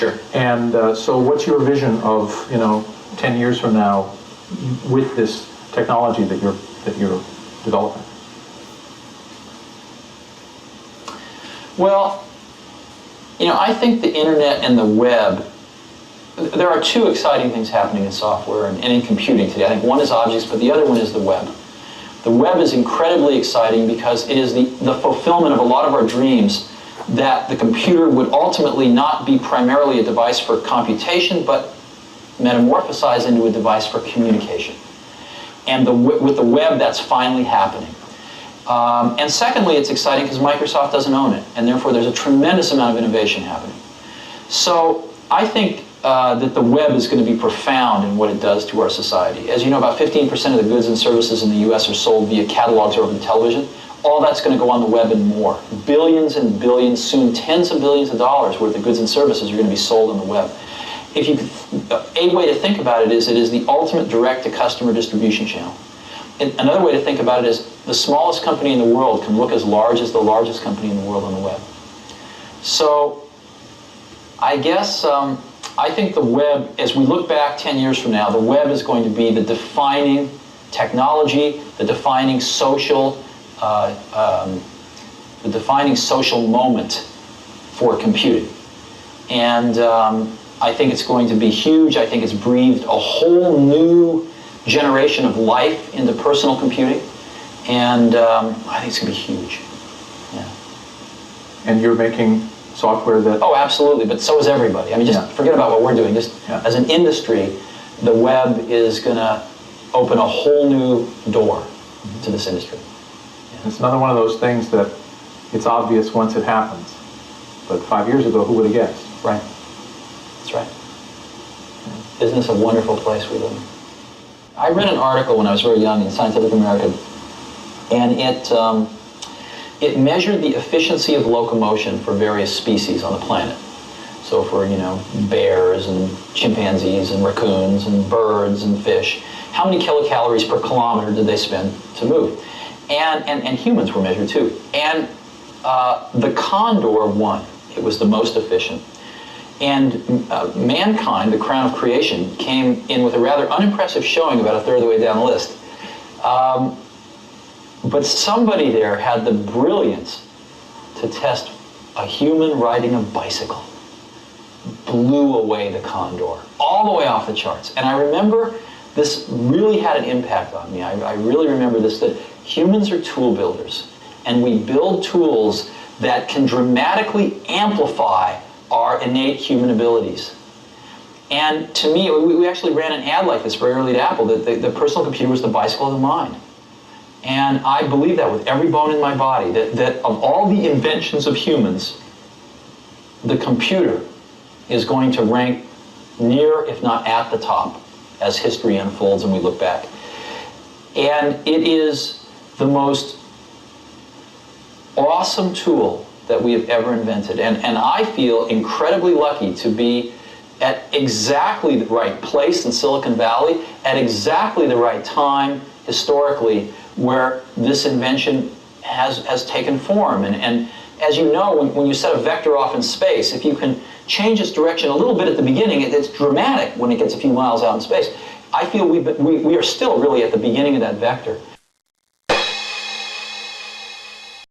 Sure. And so what's your vision of, 10 years from now with this technology that you're developing? Well, I think the internet and the web, there are two exciting things happening in software and in computing today. I think one is objects, but the other one is the web. The web is incredibly exciting because it is the fulfillment of a lot of our dreams that the computer would ultimately not be primarily a device for computation, but metamorphosize into a device for communication. And with the web, that's finally happening. And secondly, it's exciting because Microsoft doesn't own it, and therefore there's a tremendous amount of innovation happening. So I think that the web is going to be profound in what it does to our society. As you know, about 15% of the goods and services in the US are sold via catalogs or over the television. All that's going to go on the web and more. Billions and billions, soon tens of billions of dollars worth of goods and services are going to be sold on the web. A way to think about it is the ultimate direct-to-customer distribution channel. Another way to think about it is the smallest company in the world can look as large as the largest company in the world on the web. So I guess I think the web, as we look back 10 years from now, the web is going to be the defining technology, the defining social moment for computing. And I think it's going to be huge. I think it's breathed a whole new generation of life into personal computing. And I think it's going to be huge. Yeah. And you're making software that... Oh, absolutely. But so is everybody. I mean, just forget about what we're doing. Just as an industry, the web is going to open a whole new door to this industry. Yeah. It's another one of those things that it's obvious once it happens. But 5 years ago, who would have guessed? Right. That's right. Yeah. Isn't this a wonderful place we live in? I read an article when I was very young in Scientific American, and it measured the efficiency of locomotion for various species on the planet. So for, bears and chimpanzees and raccoons and birds and fish, how many kilocalories per kilometer did they spend to move? And humans were measured too. And the condor won. It was the most efficient. And mankind, the crown of creation, came in with a rather unimpressive showing about a third of the way down the list. But somebody there had the brilliance to test a human riding a bicycle. Blew away the condor, all the way off the charts. And I remember this really had an impact on me. I really remember this, that humans are tool builders. And we build tools that can dramatically amplify our innate human abilities. And to me, we actually ran an ad like this very early at Apple, that the personal computer was the bicycle of the mind. And I believe that with every bone in my body, that of all the inventions of humans, the computer is going to rank near, if not at the top, as history unfolds and we look back. And it is the most awesome tool that we have ever invented. And I feel incredibly lucky to be at exactly the right place in Silicon Valley, at exactly the right time, historically, where this invention has taken form. And as you know, when you set a vector off in space, if you can change its direction a little bit at the beginning, it's dramatic when it gets a few miles out in space. I feel we are still really at the beginning of that vector.